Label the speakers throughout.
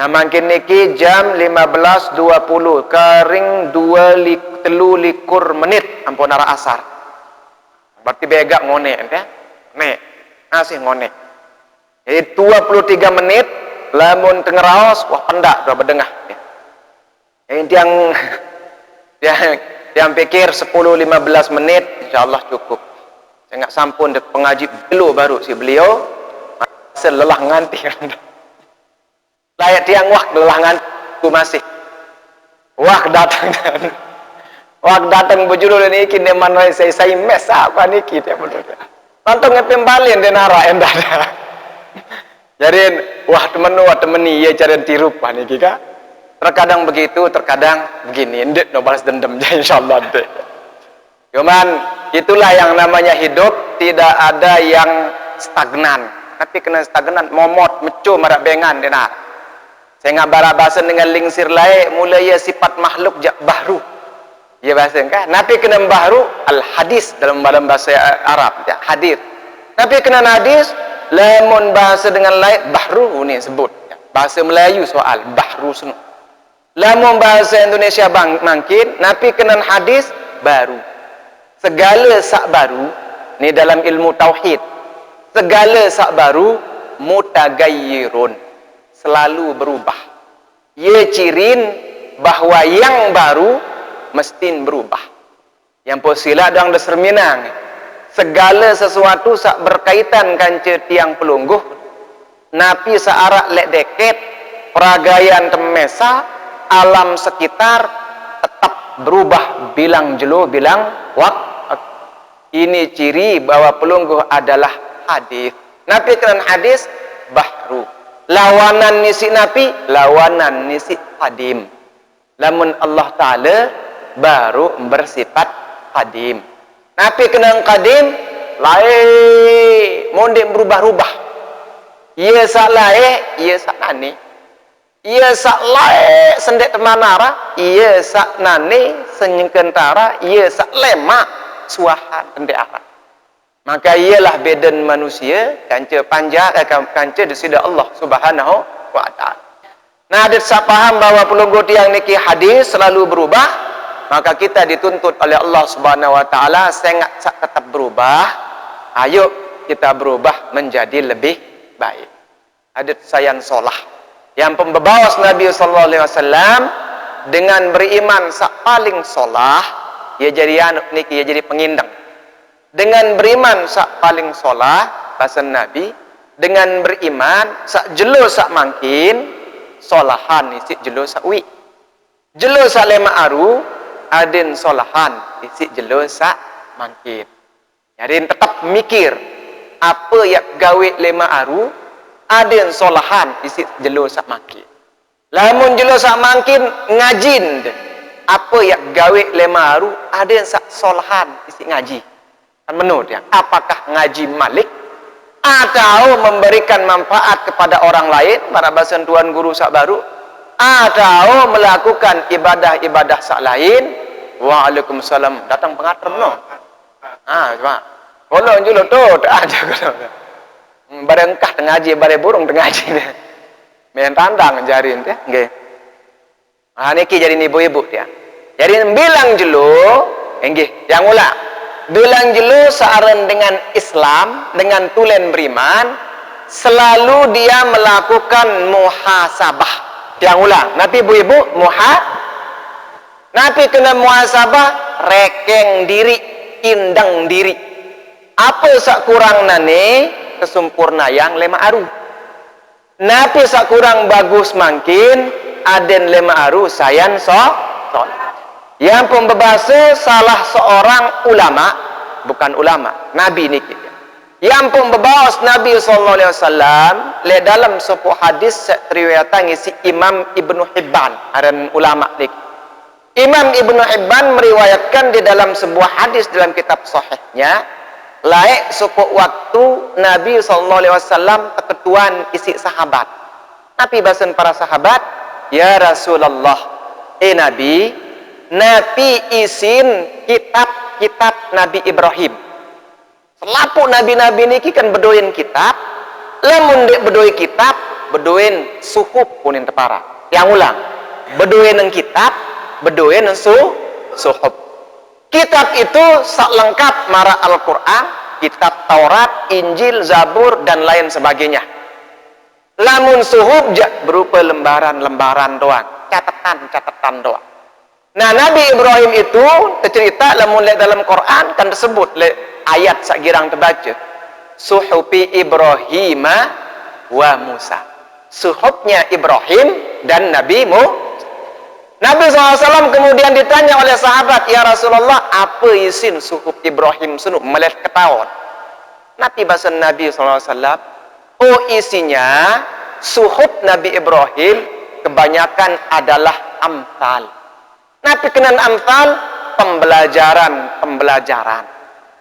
Speaker 1: Nah makin niki jam 15.20 kering 3 menit ampun arah asar. Berarti begak ngone ya. Nek asih ngone. Jadi 23 menit lamun tengeraos wah pendak dua bedengah ya. Yang pikir 10-15 menit insyaallah cukup. Saya nggak sampun dek pengaji dulu baru si beliau selelah nganti. Layak tiang wah lelah nganti masih. Wah datang bujulu ini kini mana saya mes apa niki dia betul. Nonton ngepembalin den arah endah. Jadi wah temeni ya cari tirup niki kak. Terkadang begitu, terkadang begini. Ndek no balas dendam insyaallah dek. Cuman itulah yang namanya hidup, tidak ada yang stagnan. Tapi kena stagnan momot mecu marak bengan denar. Saya ngabara bahasa dengan lingsir lain mulai ya sifat makhluk baru. Ya bahasa kan? Nabi kena baru al hadis dalam bahasa Arab ya, hadis. Tapi kena hadis lamun bahasa dengan lain bahru ni sebut. Ya. Bahasa Melayu soal bahru sunu. Lamun bahasa Indonesia mungkin Nabi kena hadis baru. Segala sak baru ni dalam ilmu tauhid. Segala sak baru mutagayyirun, selalu berubah. Ia cirin bahawa yang baru mesti berubah. Yang posila dang dasar Minang. Segala sesuatu sak berkaitan kanca tiang pelungguh. Napi searak lek deket, peragaian temesa, alam sekitar tetap berubah bilang jelo bilang wak. Ini ciri bahwa pelungguh adalah hadis. Nabi kena hadis bahru. Lawanan nisi Nabi, lawanan nisi hadim. Lamun Allah Ta'ala baru bersifat hadim. Nabi kena qadim, lain mondek berubah-ubah. Ia sak lain, ia sak nani. Ia sak lain sendek temanara, ia sak nani senyengkentara, ia sak lemak suahan pendek arah. Maka ialah beden manusia kanca panjang kanca disida Allah Subhanahu wa taala. Nah, ada sak paham bahwa pelungguh tiang niki hadis selalu berubah, maka kita dituntut oleh Allah Subhanahu wa taala sangat tetap berubah. Ayo kita berubah menjadi lebih baik. Ada sayan solah yang pembebawas Nabi sallallahu alaihi wasallam dengan beriman sak paling solah, ia jadi anak niki ia jadi pengindang. Dengan beriman sak paling solah bahasa Nabi, dengan beriman sak jelo sak mangkin solahan isi jelo sak wi. Jelo sak lema aru adin solahan isi jelo sak mangkin. Jadi tetap mikir apa yang gawe lema aru adin solahan isi jelo sak mangkin. Lamun jelo sak mangkin ngajin apa yang gawe lema aru adin sak solahan isi ngaji. Menurut ya, apakah ngaji malik atau memberikan manfaat kepada orang lain para bahasan tuan guru sak baru atau melakukan ibadah-ibadah sak lain. Waalaikumsalam datang pengater no. Coba kalau julo tu tak ada kalau barengkah tengaji bare burung tengaji ni main tandang jarin teh nggih. Niki jadi ibu-ibu dia jadi bilang jelo nggih yang ulah bilang jelu searan dengan Islam, dengan tulen beriman, selalu dia melakukan muhasabah. Yang ulang, Nabi ibu-ibu Nabi kena muhasabah, rekeng diri, indang diri. Apa sak kurang nane kesempurna yang lema aru. Nabi sak kurang bagus mangkin, aden lema aru sayan yang pembebasa salah seorang ulama, bukan ulama, Nabi niki. Yang pembebawas Nabi sallallahu alaihi wasallam le dalam sebuah hadis riwayatan isi Imam Ibnu Hibban, aran ulama niki. Imam Ibnu Hibban meriwayatkan di dalam sebuah hadis dalam kitab sahihnya, laik sebuah waktu Nabi sallallahu alaihi wasallam keketuan isi sahabat. Nabi bahasan para sahabat, ya Rasulullah, Nabi isin kitab Nabi Ibrahim. Selapu nabi-nabi niki kan bedoin kitab. Lamun dek bedoi kitab, bedoin suhuf punin tepara. Yang ulang. Bedoin nang kitab, bedoin nang suhuf. Kitab itu sak lengkap mara Al-Quran, kitab Taurat, Injil, Zabur, dan lain sebagainya. Lamun suhuf berupa lembaran-lembaran doang, catatan-catatan doang. Nah, Nabi Ibrahim itu tercerita lamun lihat dalam Quran kan tersebut ayat sak girang terbaca. Suhufi Ibrahim wa Musa. Suhufnya Ibrahim dan Nabi Nabi SAW kemudian ditanya oleh sahabat, ya Rasulullah, apa isin suhuf Ibrahim sunu melihat ketahuan? Nanti bahasa Nabi SAW, oh isinya suhuf Nabi Ibrahim kebanyakan adalah amthal. Nabi kenan amthal, pembelajaran,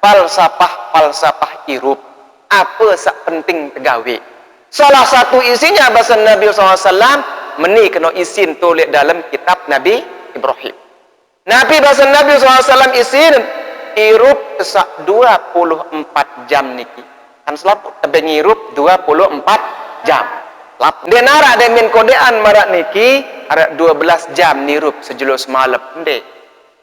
Speaker 1: falsafah hirup, apa sak penting tegawe. Salah satu isinya bahasa Nabi SAW, meni kena isin tulis dalam kitab Nabi Ibrahim. Nabi bahasa Nabi SAW isin hirup sak 24 jam niki. Kan selapu tebe ngirup 24 jam. Lap denara ada min kodean marak niki ada 12 jam nirup sejulus malam ndek.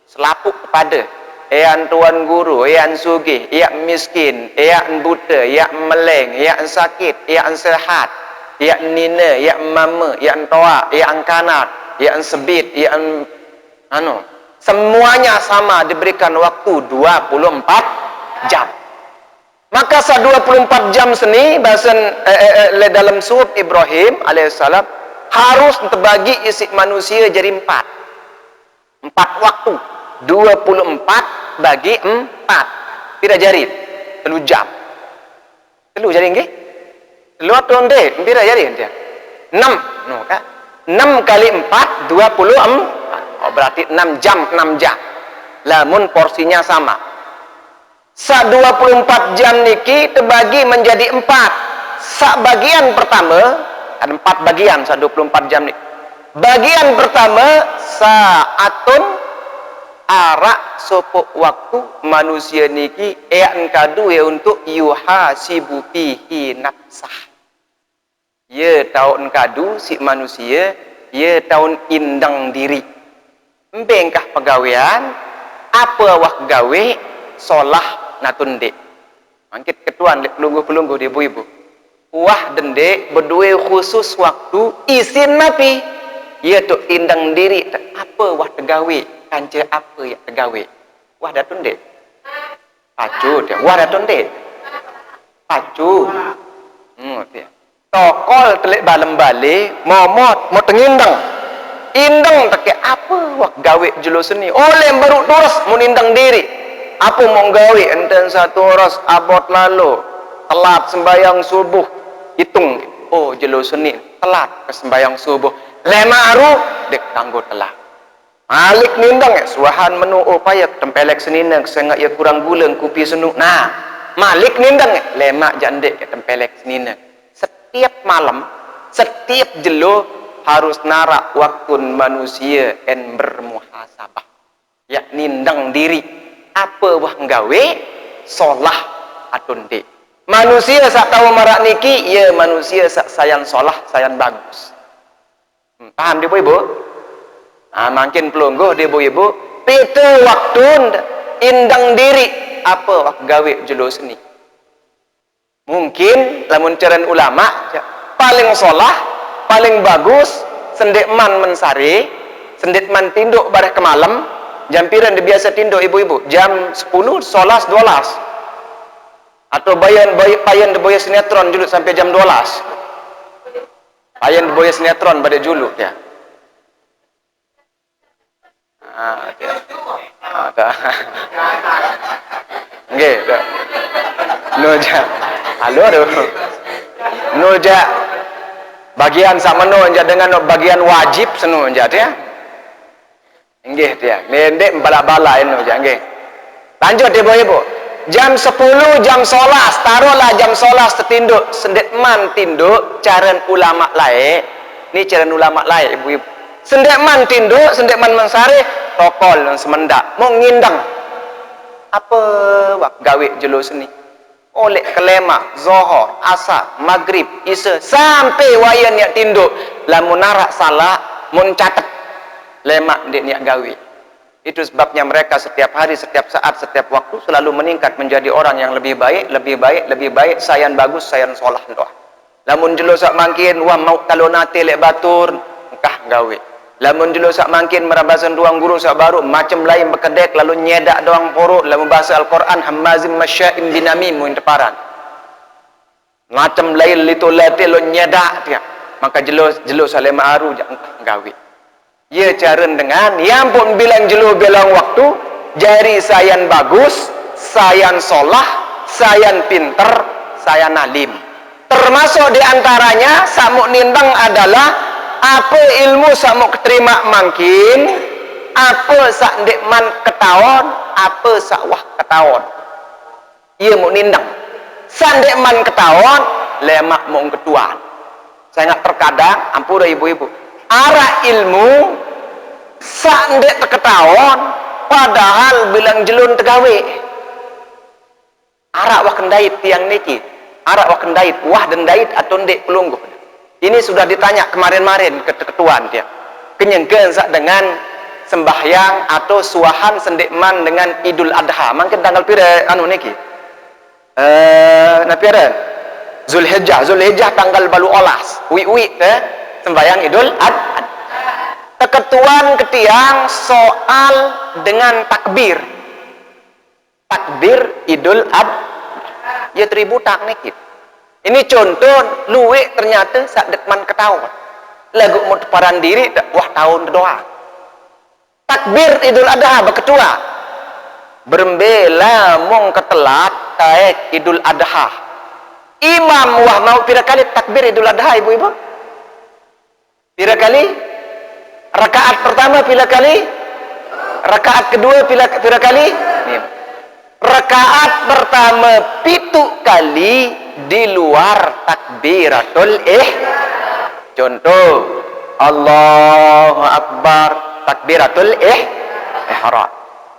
Speaker 1: Selapu kepada ean tuan guru, ean sugih, ean miskin, ean buta, ean meleng, ean sakit, ean sehat, ean nina, ean mama, ean toa, ean kanat, ean sebit, ean semuanya sama diberikan waktu 24 jam. Maka 24 jam seni bahasa dalam suhuf Ibrahim alaihissalam harus terbagi isi manusia jadi 4 waktu. 24 bagi 4 tidak jadi 3 jam. 3 jadi nggih? 3 atau ndek, pira jadi dia? 6, no kan? 6 kali 4 24. Oh, berarti 6 jam. Lamun porsinya sama. Sak 24 jam niki terbagi menjadi 4. Sak bagian pertama ada 4 bagian sak 24 jam niki. Bagian pertama saatun arak sopok waktu manusia niki ean kadu ya untuk yuhasibu fihi nafsah. Ye tahun kadu si manusia, ye tahun indang diri. Mbengkah pegawean apa wak gawe solah natunde. Mangkit ketuan pelungguh-pelungguh di ibu-ibu. Wah dende berdua khusus waktu isin napi. Ye tu indang diri apa wah tegawe kanca apa ya tegawe. Wah datunde. Pacu dia. Wah datunde. Pacu. Dia. Tokol telik balem balik momot mau tengindang. Indang tak apa wak gawe jelo seni. Oleh baru terus menindang diri. Apa mau gawe enten satu ras abot lalu telat sembayang subuh hitung oh jelo seni telat ke sembayang subuh lema aru dek tanggo telat malik nindang suahan menu payak tempelek senina sengak ya kurang guleng kupi senu nah malik nindang lemak jandek tempelek senina setiap malam setiap jelo harus narak waktu manusia en bermuhasabah ya nindang diri apa wah nggawe solah atunde manusia sak tahu marak niki ya manusia sak sayang solah sayang bagus paham dia ibu makin pelungguh dia ibu pete waktu indang diri apa wah gawe jelo seni mungkin lamun caran ulama paling solah paling bagus sendekman mensari sendekman tinduk bareh ke malam jampiran dia biasa tinduk ibu-ibu jam 10 11 12 atau payan deboya sinetron juluk sampai jam 12 payan deboya sinetron pada juluk ya nggih noja halo noja bagian sama noja dengan bagian wajib senu noja ya nggih dia mendek bala-bala noja nggih lanjut ibu-ibu jam 10 jam 11 taruhlah jam 11 setinduk sendekman tinduk caran ulama lain ni caran ulama lain ibu-ibu sendekman tinduk sendekman mensari tokol dan semendak mau ngindang apa wak gawe jelo seni oleh kelema, zohor, asar, maghrib, isya, sampai wayan niat tinduk. Lamun narak salah, mun catet lemak dia niat gawe. Itu sebabnya mereka setiap hari, setiap saat, setiap waktu selalu meningkat menjadi orang yang lebih baik, lebih baik, lebih baik, sayan bagus, sayan solah doa. Lamun jelo sak mangkin wah mau talonate lek batur, engkah gawe. Lamun jelo sak mangkin merabasan ruang guru sak baru macam lain bekedek lalu nyedak doang porok lamun bahasa Al-Qur'an hammazim masya'im binamim muin teparan. Macam lain litolate lo nyedak dia. Maka jelo sak lema aru engkah gawe. Ya cara dengan yang pun bilang jelo bilang waktu jari sayan bagus, sayan solah, sayan pinter, sayan alim. Termasuk diantaranya samuk nindang adalah apa ilmu samuk keterima mangkin, apa sak ndekman ketawon, apa sak wah ketawon. Ia mau nindang. Sak ndekman ketawon, lemak mau ketuan. Saya ingat terkadang, ampura ibu-ibu, arah ilmu sak ndek terketawon, padahal bilang jelun tegawe. Arak wah kendait tiang niki, arak wah kendait, wah dendait atau ndek pelungguh. Ini sudah ditanya kemarin-marin ke ketuan dia. Kenyengkeun sak dengan sembahyang atau suahan sendekman dengan Idul Adha. Mangkin tanggal pira anu niki? Napira? Zulhijjah tanggal balu olas. Wi sembahyang Idul Adha. Keketuan ketiang soal dengan takbir. Takbir Idul Adha. Ya tributak niki. Ini contoh luwe ternyata sak dekman ketahuan. Lagu mau paran diri wah tahun doa. Takbir Idul Adha berketua. Berembela mong ketelat taek Idul Adha. Imam wah mau pira kali takbir Idul Adha ibu-ibu? Pira kali? Rakaat pertama pira kali? Rakaat kedua pira kali? Rakaat pertama 7 kali di luar takbiratul contoh Allahu Akbar takbiratul ihram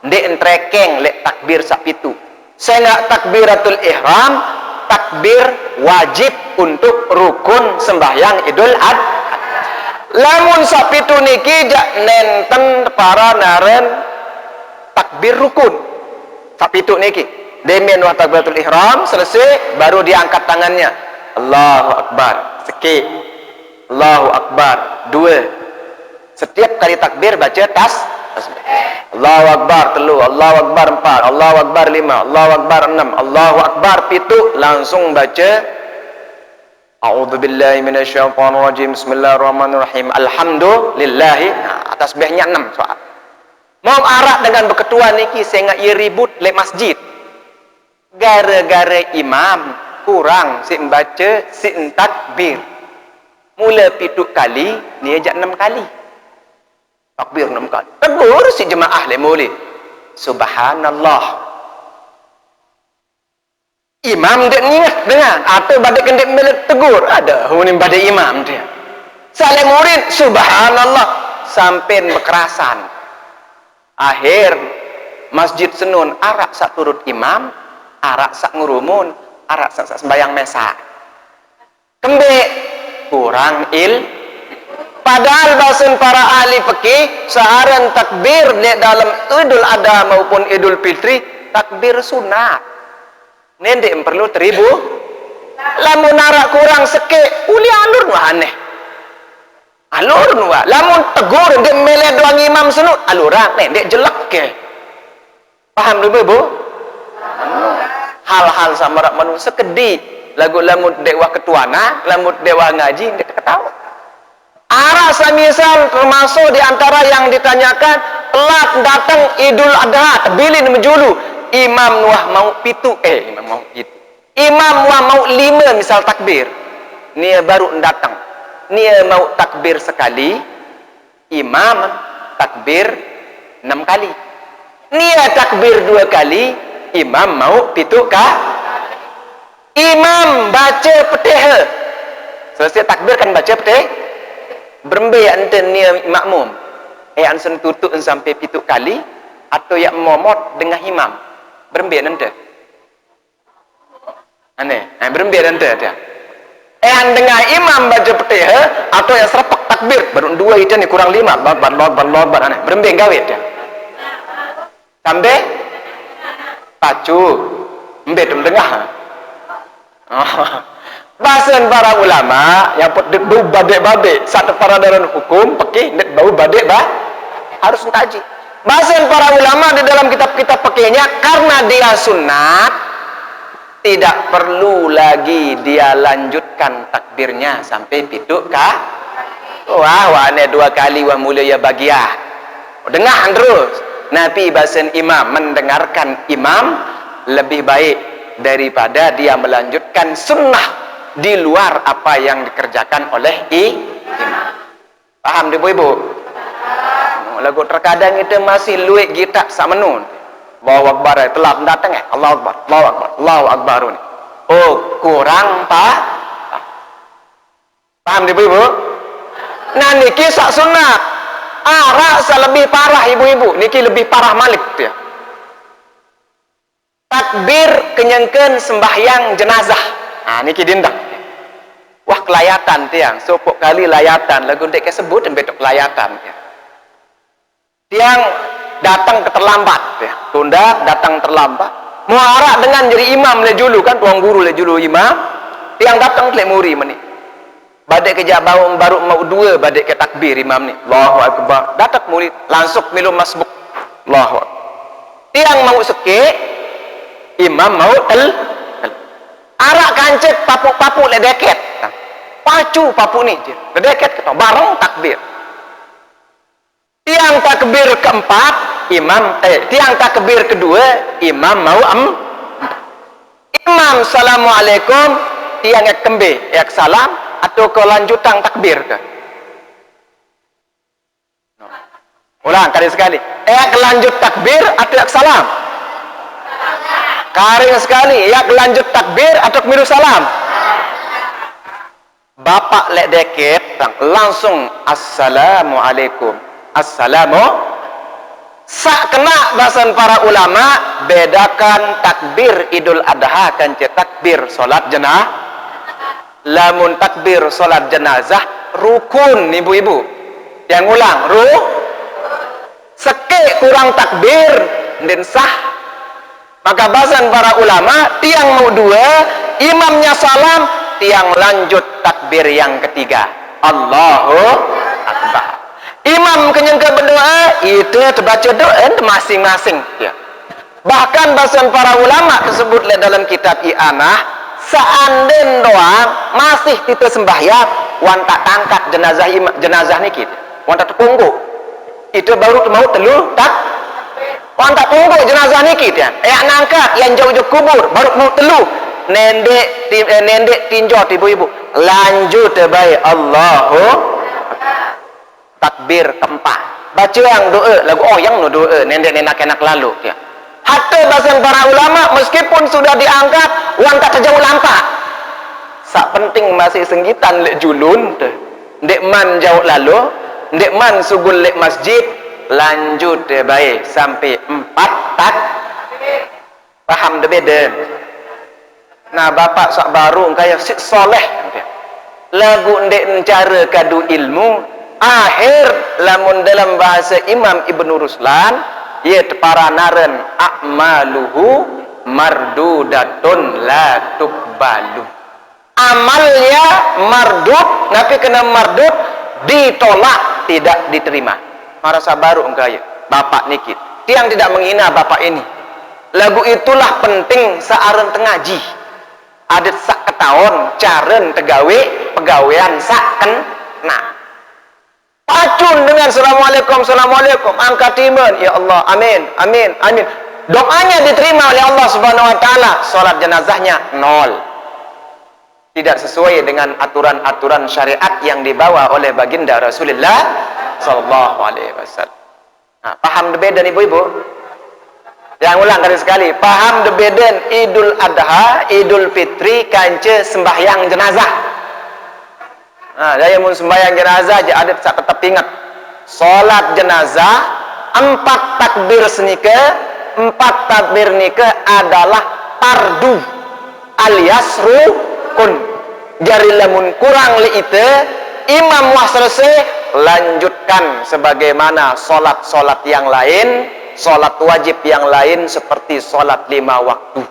Speaker 1: ndek entrekeng lek takbir sak pitu saya nggak takbiratul ihram takbir wajib untuk rukun sembahyang Idul Adha lamun sak pitu niki jak nenten para naren takbir rukun sak pitu niki demen wa takbiratul ihram selesai baru diangkat tangannya Allahu Akbar sekik Allahu Akbar 2 setiap kali takbir baca tasbih Allahu Akbar 3 Allahu Akbar 4 Allahu Akbar 5 Allahu Akbar 6 Allahu Akbar 7 langsung baca A'udzubillahi minasyaitonirrajim Bismillahirrahmanirrahim Alhamdulillahi tasbihnya 6 soal mau arak dengan berketua niki saya nggak ribut le masjid gara-gara imam kurang si membaca si takbir mula 7 kali ni ajak 6 kali takbir 6 kali tegur si jemaah le muli subhanallah imam dia ingat dengan apa badai kendek melet tegur ada hunin badai imam dia saleh murid subhanallah sampai berkerasan akhir masjid senun arak sak turut imam arak sak ngurumun, arak sak sembayang mesa. Kembek kurang padahal bahasan para ahli fikih searan takbir di dalam Idul Adha maupun Idul Fitri takbir sunat. Nendek perlu 1000. Lamun arak kurang seke, uli alur wah aneh. Alur wah, lamun tegur ndek mele doang imam sunut, aluran nendek jelek ke. Paham dulu Bu? Hal-hal sama rak manusia sekedi lagu lamut dewa ketuana lamut dewa ngaji dia ketawa arah semisal termasuk diantara yang ditanyakan telat datang Idul Adha tebilin menjulu imam wah mau pitu imam wah mau 5 misal takbir nia baru datang nia mau takbir sekali imam takbir 6 kali nia takbir 2 kali imam mau 7 kah? Imam baca Fatihah. Selesai takbir kan baca Fatihah. Berembe enten ni makmum. Ansen tutup sampai 7 kali atau yang momot dengan imam. Berembe enten. Aneh, berembir ente dia. Dengar imam baca Fatihah atau yang serpak takbir baru dua itu nih kurang 5 lobat aneh. Berembir gawe dia. Sampai pacu mbet mendengar. Bahasan para ulama yang bau badek-badek satu para dalam hukum pakai bau badek harus taji. Bahasan para ulama di dalam kitab-kitab pakainya karena dia sunat tidak perlu lagi dia lanjutkan takbirnya sampai piduk kah? Wah, ini 2 kali wah mulia bagiah. Dengar terus. Nabi bahasan imam mendengarkan imam lebih baik daripada dia melanjutkan sunnah di luar apa yang dikerjakan oleh imam. Paham ibu-ibu? Lagu terkadang itu masih luik gitak samenun. Allahu Akbar telah datang Allahu Akbar, Allahu Akbar, Allahu Akbar ni. Oh, kurang paham ibu-ibu? Nah niki sak sunat. Rasa lebih parah ibu-ibu. Niki lebih parah malik dia. Takbir kenyangkeun sembahyang jenazah. Niki dindang. Wah kelayatan tiang, sopok kali layatan lagu dek kesebut dan betok kelayatan tiang. Tiang datang terlambat ya. Tunda datang terlambat. Muara dengan jadi imam le julu kan tuang guru le julu imam. Tiang datang le muri meni. Badek kerja baru mau 2 badek ke takbir imam ni. Allahu Akbar. Datang muri langsung minum masbuk. Allahu Akbar. Tiang mau seke imam mau arak kancet papu-papu le deket. Pacu papu ni je. Le deket kita bareng takbir. Tiang takbir keempat, tiang takbir kedua, imam mau imam assalamualaikum, tiang ek kembe, ek salam atau kelanjutan takbir ke? Ulang kali sekali. Ek lanjut takbir atau ek salam? Kali sekali, ek lanjut takbir atau miru salam? Bapak lek deket langsung assalamualaikum. Assalamu sak kena bahasan para ulama bedakan takbir Idul Adha kan takbir solat jenazah. Lamun takbir solat jenazah rukun ibu-ibu. Yang ulang seke kurang takbir dan sah. Maka bahasan para ulama tiang mau 2 imamnya salam tiang lanjut takbir yang ketiga Allahu Akbar. Imam kenyangka berdoa itu terbaca doa masing-masing ya. Bahkan bahasan para ulama tersebut dalam kitab I'anah seanden doang masih kita sembahyang wan tak tangkat jenazah ni kita wan tak tunggu itu baru mau telu tak wan tak tunggu jenazah ni kita nangkat yang jauh-jauh kubur baru mau telu nendek tinjau ibu-ibu lanjut baik Allahu takbir keempat baca yang doa lagu yang doa nenek-nenek lalu ya. Hatta bahasan para ulama meskipun sudah diangkat wan tak terjauh lampak sak penting masih senggitan lek julun ndek man jauh lalu ndek man sugul lek masjid lanjut baik sampai 4 tak paham beda. Nah bapak sak baru kaya sik soleh lagu ndek cara kadu ilmu akhir lamun dalam bahasa Imam Ibnu Ruslan yaitu para naren a'maluhu mardudatun la tuqbalu. Amalnya mardud, tapi kena mardud ditolak, tidak diterima. Marasa baru engkaya bapak niki. Tiang tidak menghina bapak ini. Lagu itulah penting searen tengaji. Adat sak ketahun caren tegawe pegawaian sak kena. Pacun dengan assalamualaikum angkat timan ya Allah amin amin amin doanya diterima oleh Allah Subhanahu wa taala salat jenazahnya 0 tidak sesuai dengan aturan-aturan syariat yang dibawa oleh baginda Rasulullah sallallahu alaihi wasallam. Paham beda ibu-ibu? Yang ulang kali sekali, paham beda Idul Adha, Idul Fitri kance sembahyang jenazah. Saya mau sembahyang jenazah aja adat sak tetap ingat. Salat jenazah 4 takbir senika, 4 takbir nika adalah fardu. alias rukun. Jari lamun kurang li ite imam wah selesai lanjutkan sebagaimana solat-solat yang lain, solat wajib yang lain seperti solat 5 waktu.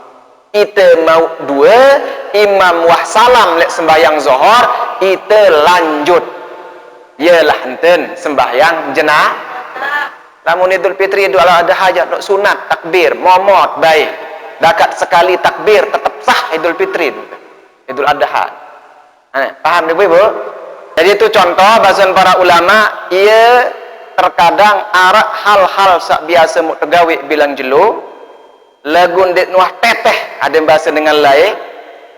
Speaker 1: Ite mau 2 imam wah salam lek sembahyang zuhur, ite lanjut yalah enten sembahyang jenazah. Lamun Idul Fitri Idul Adha hajat sunat takbir momot baik dakat sekali takbir tetap sah Idul Fitri Idul Adha. Paham ibu-ibu? Jadi itu contoh bahasan para ulama, ia terkadang arak hal-hal sak biasa mu tegawi bilang jelu lagu ndek nuah teteh ada bahasa dengan lain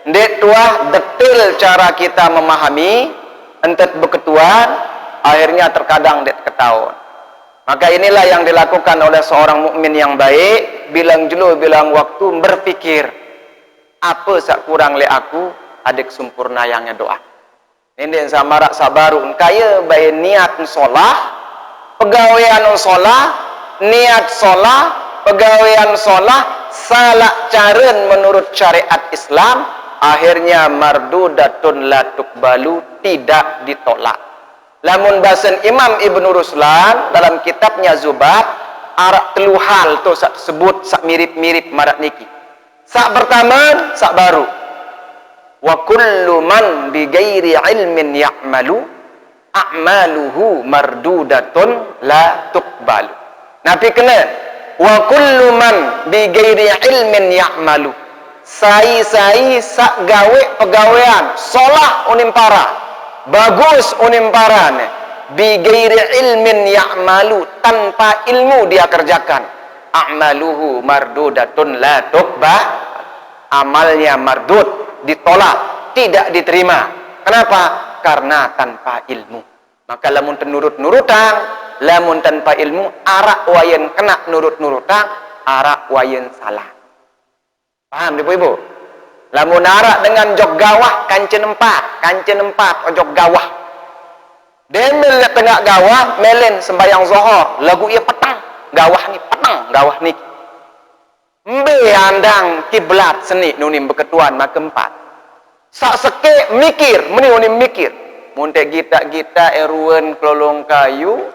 Speaker 1: ndek tuah detail cara kita memahami entet beketuan akhirnya terkadang ndek ketahuan. Maka inilah yang dilakukan oleh seorang mukmin yang baik, bilang jelu bilang waktu berpikir apa sak kurang le aku adik sempurna yang doa. Ini samarak sabaru kaya baik niat sholah, pegawaian sholah, niat sholah, pegawaian sholah, salah caren menurut syariat Islam, akhirnya mardudatun la tuqbalu, tidak ditolak. Lamun bahasan Imam Ibnu Ruslan dalam kitabnya Zubat, arak teluhal tu sak sebut sak mirip-mirip marak niki. Sak pertama, sak baru. Wa kullu man bi ghairi ilmin ya'malu a'maluhu mardudatun la tuqbalu. Nabi kena wa kullu man bi ghairi ilmin ya'malu. Sai sak gawe pegawaian solah unim para bagus unim para bi ghairi ilmin ya'malu, tanpa ilmu dia kerjakan, a'maluhu mardudatun la tuqbal, amalnya mardud, ditolak, tidak diterima. Kenapa? Karena tanpa ilmu. Maka lamun tenurut-nurutan, lamun tanpa ilmu, arak wayen kena nurut-nurutan, arak wayen salah. Paham ibu-ibu? Lamun arak dengan jog gawah kancen empat jog gawah. Demel tengah gawah melen sembayang zuhur, lagu ia petang, gawah ni petang, gawah ni. Mbe andang kiblat seni nunim beketuan mak empat. Sak seke mikir, meni unim mikir. Munte gita-gita eruan kelolong kayu,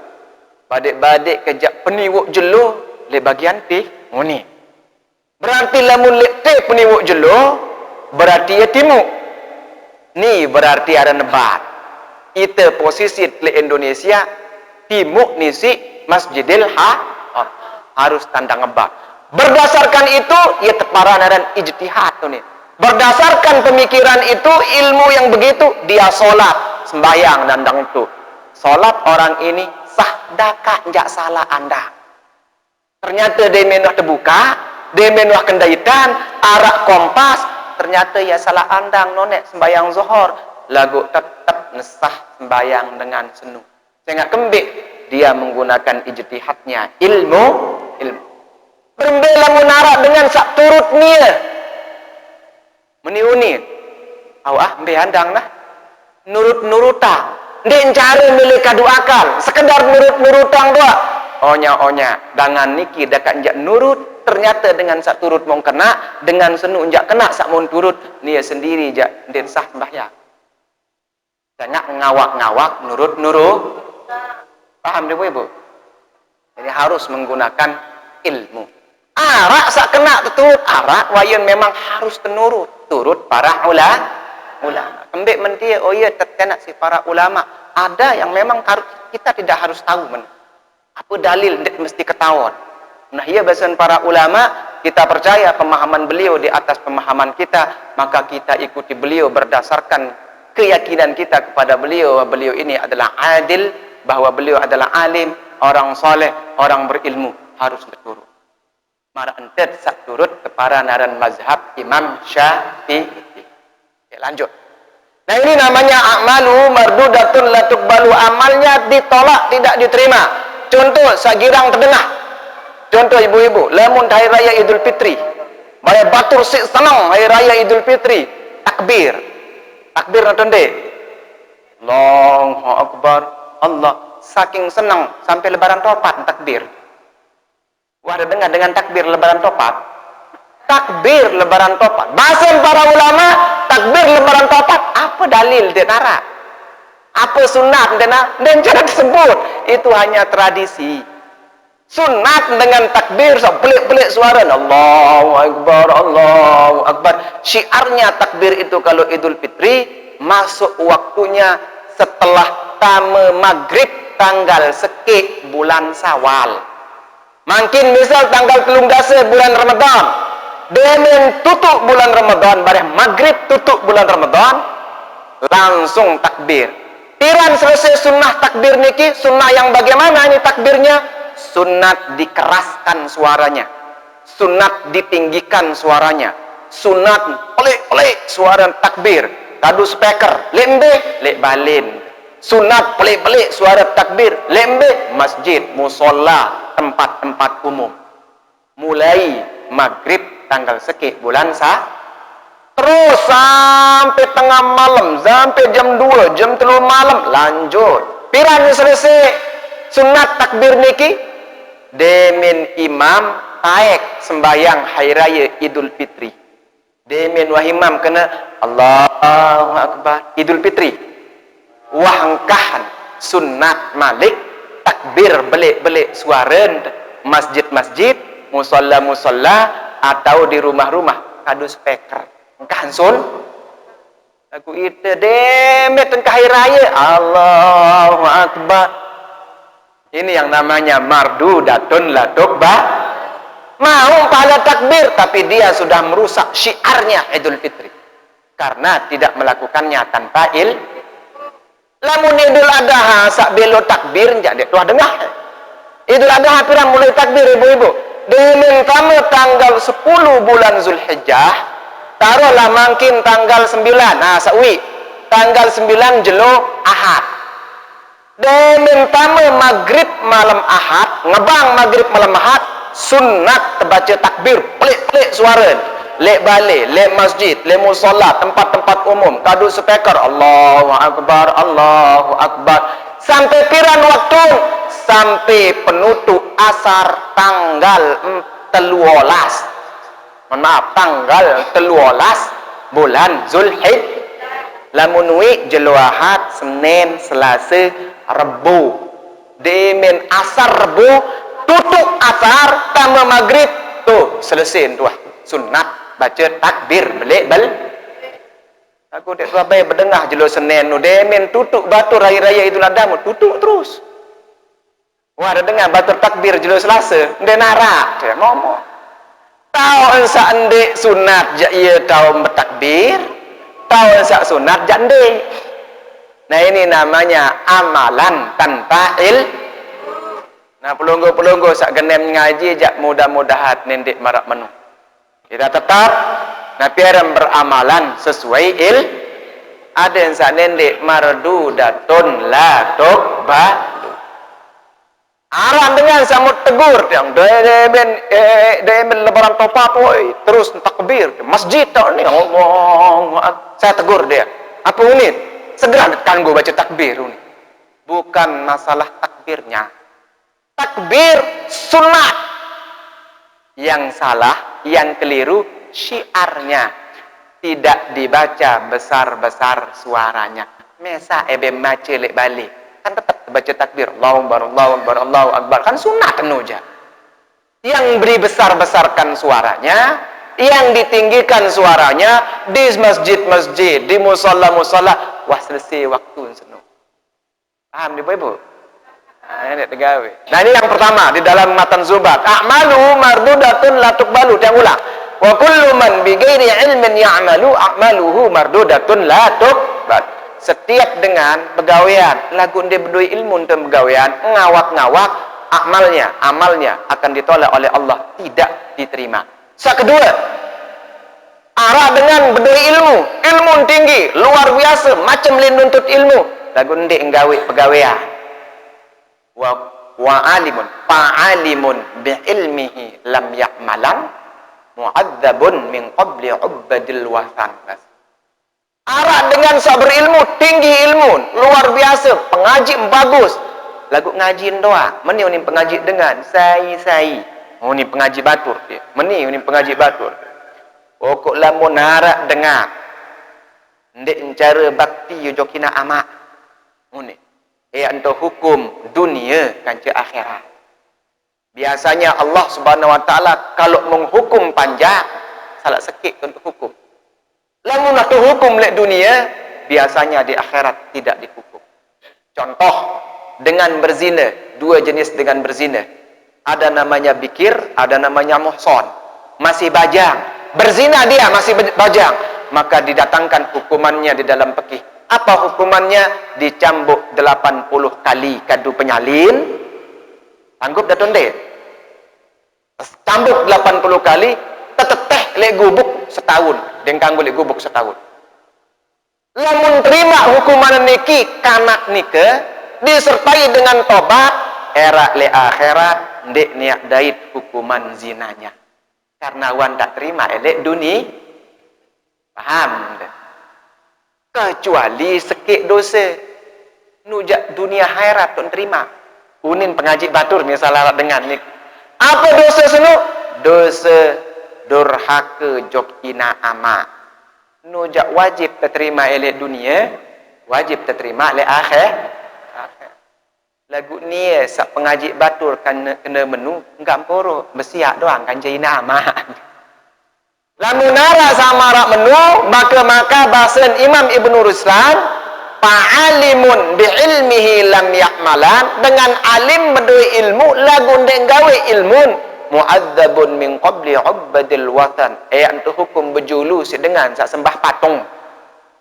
Speaker 1: badik-badik kejak peniwuk jeluh le bagian tih muni. Berarti lamun le teh peniwuk jeluh, berarti ya timu. Ni berarti ada nebat. Ite posisi le Indonesia timuk nisi Masjidil harus tandang ngebak. Berdasarkan itu ya teparanan ijtihad tu ni. Berdasarkan pemikiran itu, ilmu yang begitu, dia solat sembahyang dandang itu. Solat orang ini sah daka njak salah anda. Ternyata dia menuh terbuka, dia menuh kendaitan, arak kompas, ternyata ya salah andang nonek sembahyang zuhur, lagu tetap nesah sembahyang dengan senu. Saya nggak kembik, dia menggunakan ijtihadnya, ilmu. Berbela munarak dengan sak turut nia. Meniuni. Awah mbe handang lah. Nurut-nurutang. Ndek cara milih kaduakan, sekedar nurut-nurutang doa. Onya dengan niki dakat njak nurut, ternyata dengan sak turut mong kena, dengan senu njak kena sak mong turut, nia sendiri jak ndek sah sembahyang. Jangan ngawak-ngawak nurut-nurut. Paham deh ibu? Jadi harus menggunakan ilmu. Arak sak kena turut arak wayan memang harus tenurut turut para ulama. Kembik mentia oh iya terkena si para ulama. Ada yang memang harus, kita tidak harus tahu apa dalil ndak mesti ketahuan. Nah iya bahasan para ulama, kita percaya pemahaman beliau di atas pemahaman kita, maka kita ikuti beliau berdasarkan keyakinan kita kepada beliau bahwa beliau ini adalah adil, bahwa beliau adalah alim, orang soleh, orang berilmu, harus berturut. Mara entet sak turut kepada naran mazhab Imam Syafi'i. Oke, lanjut. Nah ini namanya a'malu mardudatun la tuqbalu, amalnya ditolak, tidak diterima. Contoh sagirang terdengar. Contoh ibu-ibu, lamun hari raya Idul Fitri, bayar batur sik senang hari raya Idul Fitri, takbir. Takbir nontonde. Allahu Akbar. Allah saking senang sampai lebaran topat takbir. Wah, ada dengar dengan takbir lebaran topat? takbir lebaran topat. Bahasa para ulama, takbir lebaran topat, apa dalil dia nara? Apa sunat dia nara? Dan cara tersebut, itu hanya tradisi. Sunat dengan takbir, so pelik-pelik suara, Allahu Akbar, Allahu Akbar. Syiarnya takbir itu kalau Idul Fitri, masuk waktunya setelah tama maghrib tanggal sekik bulan Sawal. Makin misal tanggal 13 bulan Ramadan, demen tutup bulan Ramadan, bareng maghrib tutup bulan Ramadan, langsung takbir. Tiran selesai sunnah takbir niki, sunnah yang bagaimana ini takbirnya? Sunat dikeraskan suaranya, sunat ditinggikan suaranya, sunat pelik-pelik suara takbir, kadu speaker, lembe, lek balin. Sunat pelik-pelik suara takbir, lembe, masjid, musola, tempat-tempat umum. Mulai maghrib tanggal sekik bulan terus sampai tengah malam, sampai jam 2, jam 3 malam, lanjut. Pirang selesai sunat takbir niki, demin imam taek sembahyang hari raya Idul Fitri. Demin wahimam kena Allahu Akbar Idul Fitri. Wahangkahan sunat malik takbir belik-belik suara masjid-masjid, musolla-musolla atau di rumah-rumah kadu speaker. Engkah sul aku itu demet engkah hari raya Allahu Akbar. Ini yang namanya mardudatun la tuqba. Mau pahala takbir tapi dia sudah merusak syiarnya Idul Fitri karena tidak melakukannya tanpa lamun Idul Adha sak belo takbir jak dek tuah dengah. Idul Adha pirang mulai takbir ibu-ibu. Demen kamu tanggal 10 bulan Zulhijjah, taruhlah mungkin tanggal 9. Nah, sawi. Tanggal 9 jelo Ahad. Demen kamu maghrib malam Ahad, ngebang maghrib malam Ahad, sunat terbaca takbir, pelik-pelik suara. Lek balik, lek masjid, lek musola, tempat-tempat umum, kadu speaker, Allahu Akbar, Allahu Akbar. Sampai piran waktu, sampai penutup asar tanggal 13. Mohon maaf, tanggal 13 bulan Zulhijjah. Lamunwi jelo Ahad, Senin, Selasa, Rebu. Demen asar Rebu, tutup asar, tambah maghrib, tuh selesai tuah sunat. Baca takbir belik aku dek tua bayi berdengah jelo Senin nu demen tutup batur raya-raya Idul Adha mu tutup terus. Wah ada dengar batur takbir jelo Selasa ndek nara dia ngomong. Tahu ensa ndek sunat ja ia tahu bertakbir, tahu ensa sunat ja ndek. Nah ini namanya amalan tanpa Nah pelunggu-pelunggu sak genem ngaji jak mudah-mudahan nendek marak menu. Kita tetap napiaran beramalan sesuai ada yang sak nendek mardudatun la tuqba. Aran dengan samut tegur yang demen lebaran topat woi terus takbir masjid tau ni ngomong saya tegur dia apa unit segera kan gue baca takbir unit bukan masalah takbirnya takbir sunat yang salah yang keliru syiarnya tidak dibaca besar-besar suaranya mesa mace lek balik kan tetap baca takbir Allahu Akbar Allahu Akbar Allahu Akbar kan sunat tenuja yang beri besar-besarkan suaranya yang ditinggikan suaranya di masjid-masjid di musola-musola wah selesai waktu senu paham ibu-ibu ini tegawe. Nah ini yang pertama di dalam matan Zubat. A'malu mardudatun la tuqbalu. Dia ulang. Wa kullu man bi ghairi ilmin ya'malu a'maluhu mardudatun la tuqbal. Setiap dengan pegawaian lagu dia berdua ilmu tentang pegawaian ngawak-ngawak amalnya akan ditolak oleh Allah tidak diterima. Kedua, arah dengan berdua ilmu tinggi luar biasa macam lain nuntut ilmu lagu dia nggawe pegawaian. Wa alimun fa'alimun bi'ilmihi lam ya'malan mu'adzabun min qabli ubbadil wasan. Arah dengan sabar ilmu tinggi ilmu luar biasa pengaji bagus lagu ngajiin doa meni unim pengaji dengan sai oh ni pengaji batur dia meni unim pengaji batur Pokok lamun harak dengar ndek cara bakti yo jokina amak ngene anto hukum dunia kanca akhirat. Biasanya Allah Subhanahu wa taala kalau menghukum panjang salah sikit untuk hukum. Lamun atau hukum lek dunia biasanya di akhirat tidak dihukum. Contoh dengan berzina, dua jenis dengan berzina. Ada namanya bikir, ada namanya muhsan. Masih bajang. Berzina dia masih bajang, maka didatangkan hukumannya di dalam fikih. Apa hukumannya? Dicambuk 80 kali kadu penyalin. Sanggup dah tonde? Cambuk 80 kali, teteteh lek gubuk setahun. Dengkang lek gubuk setahun. Lamun terima hukuman niki kanak nike disertai dengan tobat, era le akhirat ndek niat dait hukuman zinanya. Karena wan tak terima elek dunia. Paham? Kecuali sekik dosa. Nujak dunia akhirat tak terima. Unin pengaji batur misalnya dengan ni. Apa dosa senu? Dosa durhaka jokina ama. Nujak wajib terima elek dunia, wajib terima elek akhir. Lagu ni sak pengaji batur kena menu enggak poro besiak doang kan jaina ama. Lamun nara sama rak menu maka bahasan Imam Ibnu Ruslan fa'alimun bi'ilmihi lam ya'malan, dengan alim berdua ilmu lagu ndek gawe ilmun mu'adzabun min qabli ubadil watan. Antu hukum berjulu sedengan sak sembah patung.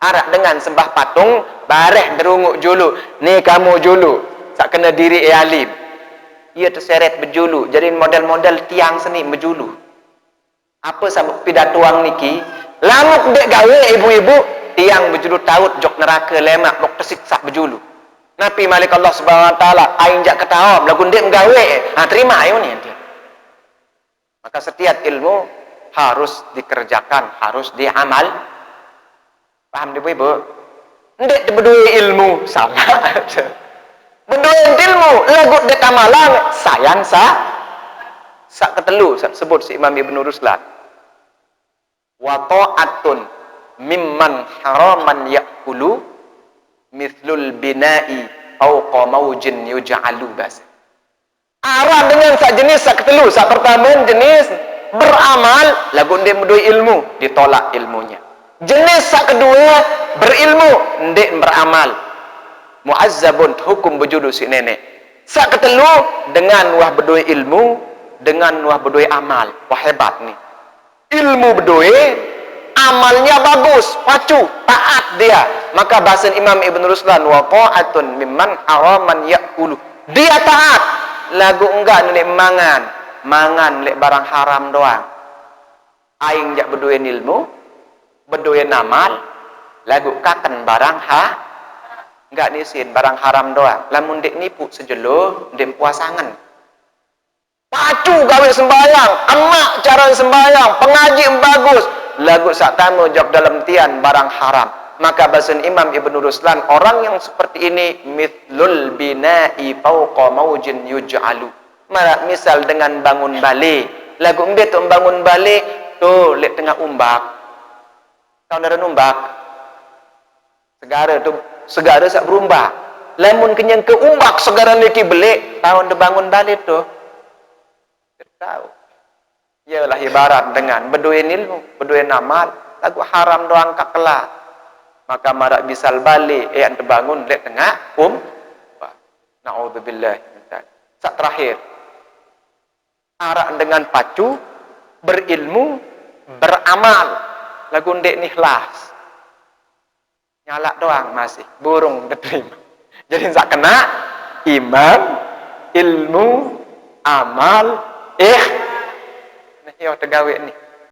Speaker 1: Arak dengan sembah patung bareh derunguk julu. Ni kamu julu sak kena diri alim. Ia terseret berjulu. Jadi model-model tiang seni berjulu. Apa sabuk pidatuang niki? Lamuk dek gawe ibu-ibu tiang berjulu taut jok neraka lemak mok tersiksa berjulu. Nabi Malik Allah Subhanahu wa taala aing jak ketahom lagu dek gawe. Terima ayo ni dia. Maka setiap ilmu harus dikerjakan, harus diamal. Paham ibu-ibu? Ndek berdua ilmu salah. Berdua ilmu lagu dek amalan sayang sak ketelu sak sebut si Imam Ibnu Ruslan. Wa ta'atun mimman haraman ya'kulu mithlul bina'i fawqa mawjin yuj'alu bas. Arah dengan sak jenis sak ketelu. Sak pertama jenis beramal lagu ndek berdua ilmu ditolak ilmunya. Jenis sak kedua berilmu ndek beramal muazzabun hukum berjudu si nenek. Sak ketelu dengan wah berdua ilmu dengan wah berdua amal. Wah hebat ni. Ilmu berdua, amalnya bagus, pacu, taat dia. Maka bahasa Imam Ibn Ruslan wa ta'atun mimman haraman ya'kulu. Dia taat. Lagu enggak nilai mangan lek barang haram doang. Aing jak berdua ilmu, berdua amal, lagu kaken barang enggak nisin barang haram doang. Lamun dek nipu sejelo, dek puasangan. Pacu gawe sembahyang, emak cara sembahyang, pengaji bagus, lagu sak tamu jawab dalam tian barang haram. Maka bahasa Imam Ibnu Ruslan, orang yang seperti ini mithlul bina'i fawqa mawjin yuj'alu. Misal dengan bangun balik, lagu mbet tu bangun balik tu lek tengah umbak. Tahu nara umbak? Segara sak berumbak. Lamun kenyang ke umbak segara leki belik, tahun de bangun balik tu. Tahu. Ialah ibarat dengan berduin ilmu, berduin amal, lagu haram doang kak kelak. Maka marak bisal balik, ante bangun lek tengah na'udzubillah. Sak terakhir. Arak dengan pacu, berilmu, beramal. Lagu ndek ni ikhlas. Nyalak doang masih, burung diterima. Jadi sak kena iman, ilmu, amal, nah yo tegawe ni